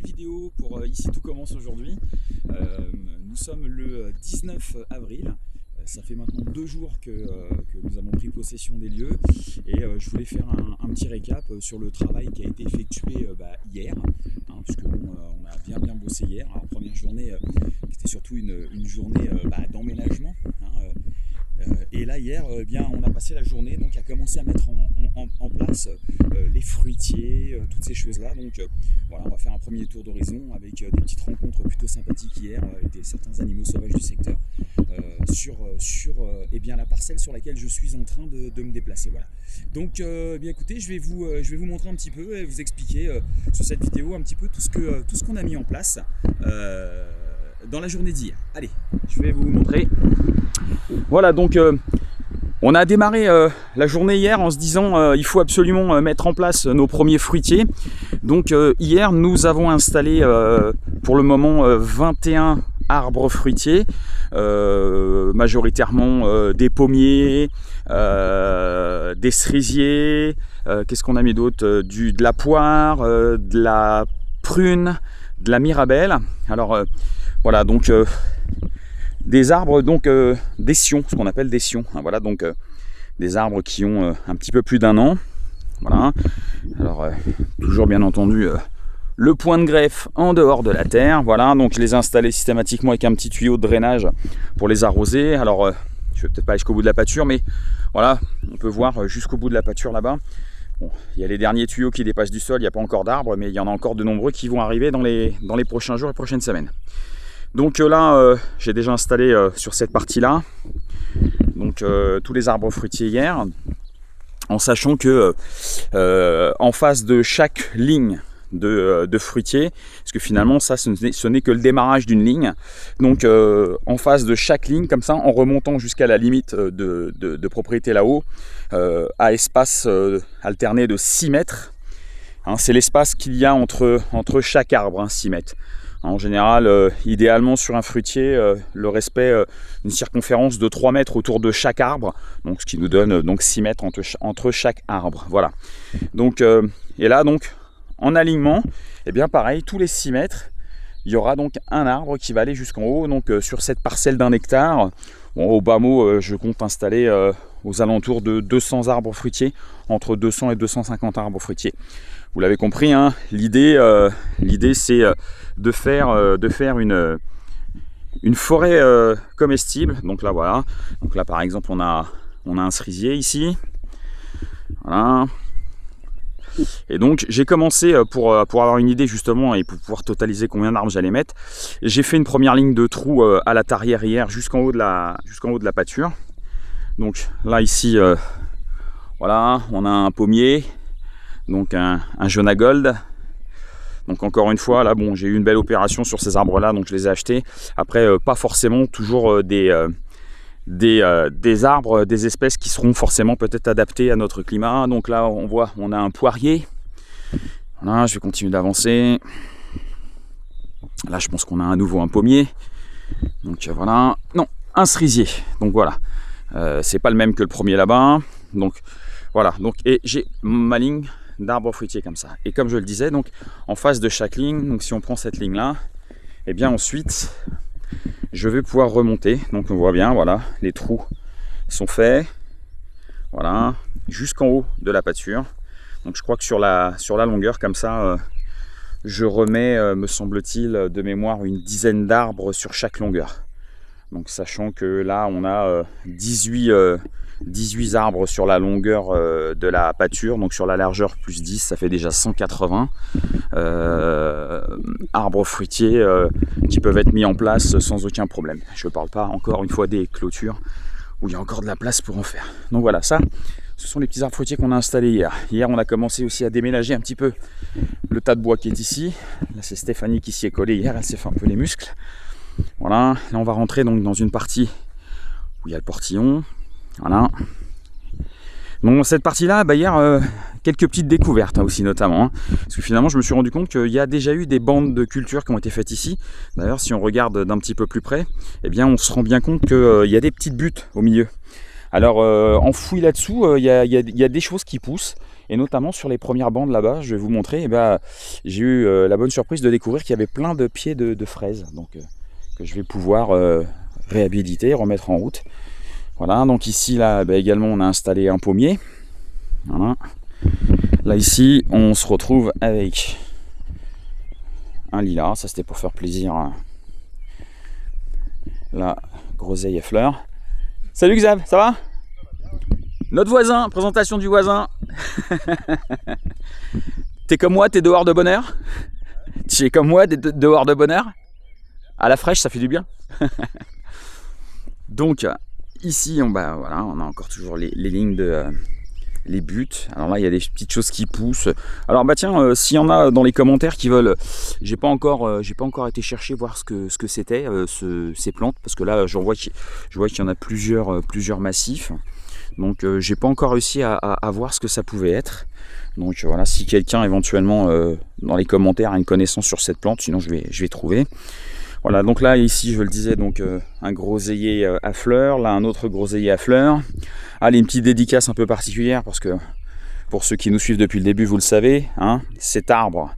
nouvelle vidéo pour Ici tout commence aujourd'hui. Nous sommes le 19 avril. Ça fait maintenant 2 jours que nous avons pris possession des lieux et je voulais faire un petit récap sur le travail qui a été effectué hier, puisque on a bien bossé hier. Alors, première journée, c'était surtout une journée d'emménagement. Et là hier, on a passé la journée donc à commencer à mettre en place les fruitiers, toutes ces choses-là. Donc voilà, on va faire un premier tour d'horizon avec des petites rencontres plutôt sympathiques hier avec certains animaux sauvages du secteur sur la parcelle sur laquelle je suis en train de me déplacer. Voilà. Donc écoutez, je vais vous montrer un petit peu et vous expliquer sur cette vidéo un petit peu tout ce qu'on a mis en place dans la journée d'hier. Allez, je vais vous montrer. Voilà, donc on a démarré la journée hier en se disant il faut absolument mettre en place nos premiers fruitiers. Donc hier nous avons installé pour le moment 21 arbres fruitiers, majoritairement des pommiers, des cerisiers, qu'est-ce qu'on a mis d'autre, de la poire, de la prune, de la mirabelle. Alors voilà, donc des arbres, donc des sions, ce qu'on appelle des sions. Voilà, donc des arbres qui ont un petit peu plus d'1 an. Voilà. Alors toujours bien entendu le point de greffe en dehors de la terre. Voilà, donc je les ai installés systématiquement avec un petit tuyau de drainage pour les arroser. Alors je vais peut-être pas aller jusqu'au bout de la pâture, mais voilà, on peut voir jusqu'au bout de la pâture là-bas. Bon, il y a les derniers tuyaux qui dépassent du sol, il n'y a pas encore d'arbres, mais il y en a encore de nombreux qui vont arriver dans les prochains jours et prochaines semaines. Donc là, j'ai déjà installé sur cette partie-là donc tous les arbres fruitiers hier, en sachant que en face de chaque ligne de fruitiers, parce que finalement ça ce n'est que le démarrage d'une ligne, donc en face de chaque ligne, comme ça, en remontant jusqu'à la limite de propriété là-haut, à espace alterné de 6 mètres, c'est l'espace qu'il y a entre chaque arbre, 6 mètres. En général, idéalement sur un fruitier, le respect d'une circonférence de 3 mètres autour de chaque arbre, donc ce qui nous donne donc 6 mètres entre chaque arbre. Voilà. Donc, et là, donc, en alignement, et bien pareil, tous les 6 mètres, il y aura donc un arbre qui va aller jusqu'en haut, donc sur cette parcelle d'1 hectare. Bon, au bas mot, je compte installer aux alentours de 200 arbres fruitiers, entre 200 et 250 arbres fruitiers. Vous l'avez compris, l'idée c'est de faire une forêt comestible. Donc là voilà, donc là par exemple on a un cerisier ici, voilà. Et donc j'ai commencé pour avoir une idée justement et pour pouvoir totaliser combien d'arbres j'allais mettre. J'ai fait une première ligne de trous à la tarière hier jusqu'en haut de la pâture. Donc là ici voilà, on a un pommier, donc un jaune à gold. Donc encore une fois là, bon, j'ai eu une belle opération sur ces arbres là, donc je les ai achetés. Après pas forcément toujours des arbres, des espèces qui seront forcément peut-être adaptées à notre climat. Donc là on voit, on a un poirier. Voilà, je vais continuer d'avancer. Là je pense qu'on a à nouveau un pommier. Donc voilà, non, un cerisier. Donc voilà, c'est pas le même que le premier là-bas. Donc voilà, donc et j'ai ma ligne d'arbres fruitiers comme ça. Et comme je le disais, donc en face de chaque ligne, donc si on prend cette ligne là, et bien ensuite je vais pouvoir remonter. Donc on voit bien, voilà, les trous sont faits, voilà, jusqu'en haut de la pâture. Donc je crois que sur la longueur comme ça, je remets, me semble-t-il, de mémoire une dizaine d'arbres sur chaque longueur. Donc sachant que là on a 18 arbres sur la longueur de la pâture, donc sur la largeur plus 10, ça fait déjà 180 arbres fruitiers qui peuvent être mis en place sans aucun problème. Je ne parle pas encore une fois des clôtures où il y a encore de la place pour en faire. Donc voilà, ça, ce sont les petits arbres fruitiers qu'on a installés hier. Hier, on a commencé aussi à déménager un petit peu le tas de bois qui est ici. Là, c'est Stéphanie qui s'y est collée hier, elle s'est fait un peu les muscles. Voilà, là on va rentrer donc dans une partie où il y a le portillon. Voilà. Donc cette partie-là, hier, quelques petites découvertes aussi notamment. Parce que finalement, je me suis rendu compte qu'il y a déjà eu des bandes de culture qui ont été faites ici. D'ailleurs, si on regarde d'un petit peu plus près, eh bien, on se rend bien compte qu'il y a des petites buttes au milieu. Alors enfoui là-dessous, il y a des choses qui poussent. Et notamment sur les premières bandes là-bas, je vais vous montrer, j'ai eu la bonne surprise de découvrir qu'il y avait plein de pieds de fraises. Donc que je vais pouvoir réhabiliter, remettre en route. Voilà, donc ici là également on a installé un pommier. Voilà. Là ici on se retrouve avec un lilas, ça c'était pour faire plaisir à la groseille à fleurs. Salut Xav, ça va? Notre voisin, présentation du voisin. T'es comme moi, t'es dehors de bonne heure? Tu es comme moi, t'es dehors de bonne heure? À la fraîche, ça fait du bien. Donc ici, voilà, on a encore toujours les lignes de les buts. Alors là, il y a des petites choses qui poussent. Alors tiens, s'il y en a dans les commentaires qui veulent, j'ai pas encore été chercher voir ce que c'était ces plantes, parce que là, je vois qu'il y en a plusieurs massifs. Donc j'ai pas encore réussi à voir ce que ça pouvait être. Donc voilà, si quelqu'un éventuellement dans les commentaires a une connaissance sur cette plante, sinon je vais trouver. Voilà, donc là ici je le disais, donc un groseillier à fleurs, là un autre groseillier à fleurs. Allez, une petite dédicace un peu particulière, parce que pour ceux qui nous suivent depuis le début, vous le savez, hein, cet arbre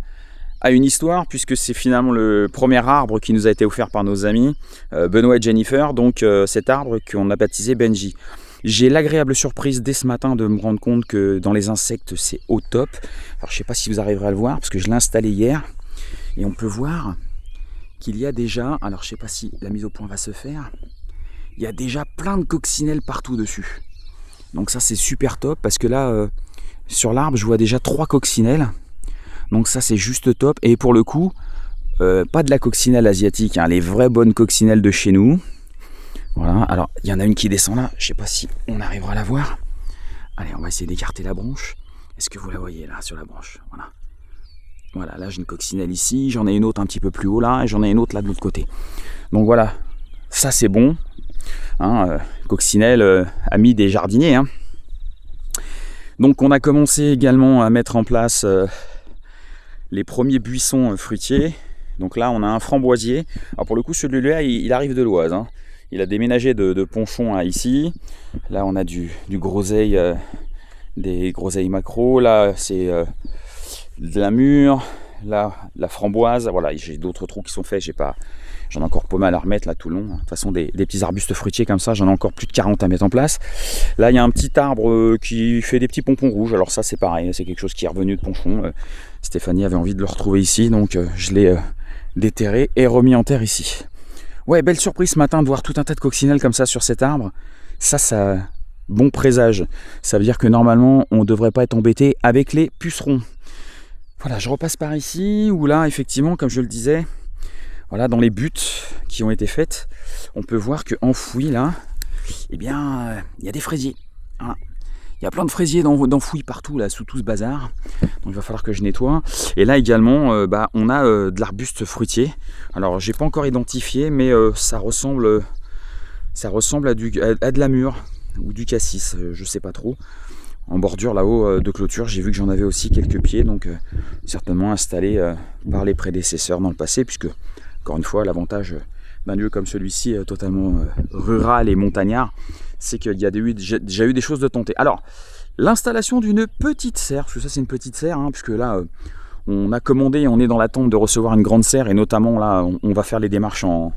a une histoire, puisque c'est finalement le premier arbre qui nous a été offert par nos amis Benoît et Jennifer, donc cet arbre qu'on a baptisé Benji. J'ai l'agréable surprise dès ce matin de me rendre compte que dans les insectes c'est au top. Alors je ne sais pas si vous arriverez à le voir, parce que je l'ai installé hier et on peut voir qu'il y a déjà, alors je ne sais pas si la mise au point va se faire, il y a déjà plein de coccinelles partout dessus. Donc ça c'est super top, parce que là sur l'arbre je vois déjà 3 coccinelles. Donc ça c'est juste top, et pour le coup pas de la coccinelle asiatique, hein, les vraies bonnes coccinelles de chez nous. Voilà, alors il y en a une qui descend là, je sais pas si on arrivera à la voir. Allez, on va essayer d'écarter la branche. Est-ce que vous la voyez là sur la branche? Voilà. Voilà, là j'ai une coccinelle ici, j'en ai une autre un petit peu plus haut là, et j'en ai une autre là de l'autre côté. Donc voilà, ça c'est bon. Hein, coccinelle amie des jardiniers. Hein. Donc on a commencé également à mettre en place les premiers buissons fruitiers. Donc là on a un framboisier. Alors pour le coup celui-là il arrive de l'Oise. Hein. Il a déménagé de Ponchon à ici. Là, on a du groseille, des groseilles macro. Là, c'est de la mûre. Là, la framboise. Voilà, j'ai d'autres trous qui sont faits. J'en ai encore pas mal à remettre là tout le long. De toute façon, des petits arbustes fruitiers comme ça, j'en ai encore plus de 40 à mettre en place. Là, il y a un petit arbre qui fait des petits pompons rouges. Alors ça, c'est pareil. C'est quelque chose qui est revenu de Ponchon. Stéphanie avait envie de le retrouver ici. Donc, je l'ai déterré et remis en terre ici. Ouais, belle surprise ce matin de voir tout un tas de coccinelles comme ça sur cet arbre. Ça, bon présage. Ça veut dire que normalement, on ne devrait pas être embêté avec les pucerons. Voilà, je repasse par ici, où là, effectivement, comme je le disais, voilà, dans les buttes qui ont été faites, on peut voir qu'enfouis là, eh bien, il y a des fraisiers. Hein. Il y a plein de fraisiers d'enfouis partout là, sous tout ce bazar. Donc il va falloir que je nettoie. Et là également, on a de l'arbuste fruitier. Alors j'ai pas encore identifié, mais ça ressemble à de la mûre ou du cassis, je sais pas trop. En bordure là-haut de clôture, j'ai vu que j'en avais aussi quelques pieds, donc certainement installés par les prédécesseurs dans le passé, puisque encore une fois l'avantage d'un lieu comme celui-ci, totalement rural et montagnard, c'est qu'il y a déjà eu des choses de tenter. Alors, l'installation d'une petite serre, parce que ça c'est une petite serre, hein, puisque là, on a commandé, on est dans l'attente de recevoir une grande serre, et notamment là, on va faire les démarches en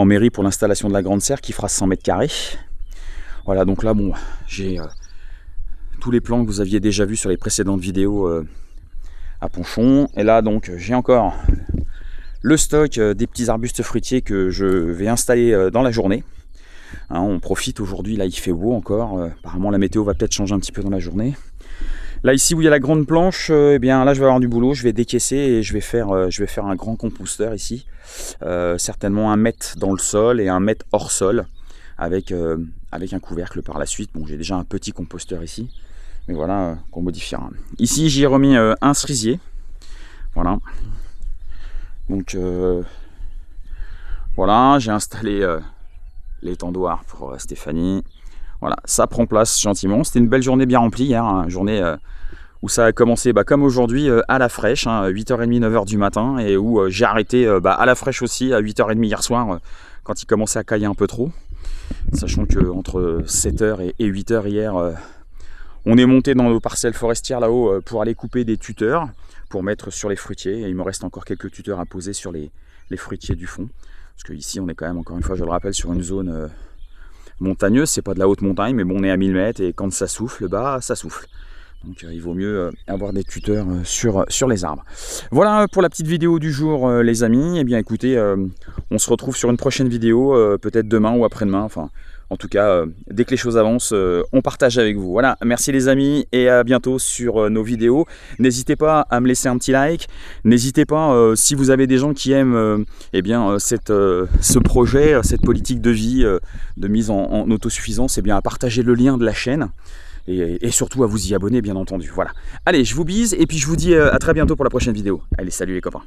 mairie pour l'installation de la grande serre qui fera 100 mètres carrés. Voilà, donc là, bon, j'ai tous les plans que vous aviez déjà vus sur les précédentes vidéos à Ponchon, et là, donc, j'ai encore le stock des petits arbustes fruitiers que je vais installer dans la journée. Hein, on profite aujourd'hui, là il fait beau encore, apparemment la météo va peut-être changer un petit peu dans la journée. Là ici où il y a la grande planche, eh bien là je vais avoir du boulot, je vais décaisser et je vais faire un grand composteur ici. Certainement 1 mètre dans le sol et 1 mètre hors sol, avec un couvercle par la suite. Bon, j'ai déjà un petit composteur ici, mais voilà, qu'on modifiera. Ici j'y ai remis un cerisier, voilà. Donc voilà, j'ai installé l'étendoir pour Stéphanie. Voilà, ça prend place gentiment. C'était une belle journée bien remplie hier, hein, journée où ça a commencé comme aujourd'hui à la fraîche, hein, 8h30, 9h du matin, et où j'ai arrêté à la fraîche aussi à 8h30 hier soir quand il commençait à cailler un peu trop. Sachant que entre 7h et 8h hier, on est monté dans nos parcelles forestières là-haut pour aller couper des tuteurs pour mettre sur les fruitiers. Et il me reste encore quelques tuteurs à poser sur les fruitiers du fond. Parce que ici on est quand même, encore une fois je le rappelle, sur une zone montagneuse. C'est pas de la haute montagne, mais bon, on est à 1000 mètres et quand ça souffle, bah ça souffle. Donc il vaut mieux avoir des tuteurs sur les arbres. Voilà pour la petite vidéo du jour les amis. Eh bien écoutez, on se retrouve sur une prochaine vidéo, peut-être demain ou après-demain. Enfin, en tout cas, dès que les choses avancent, on partage avec vous. Voilà, merci les amis et à bientôt sur nos vidéos. N'hésitez pas à me laisser un petit like. N'hésitez pas, si vous avez des gens qui aiment eh bien, ce projet, cette politique de vie, de mise en autosuffisance, eh bien, à partager le lien de la chaîne. Et surtout à vous y abonner bien entendu. Voilà. Allez, je vous bise et puis je vous dis à très bientôt pour la prochaine vidéo. Allez, salut les copains.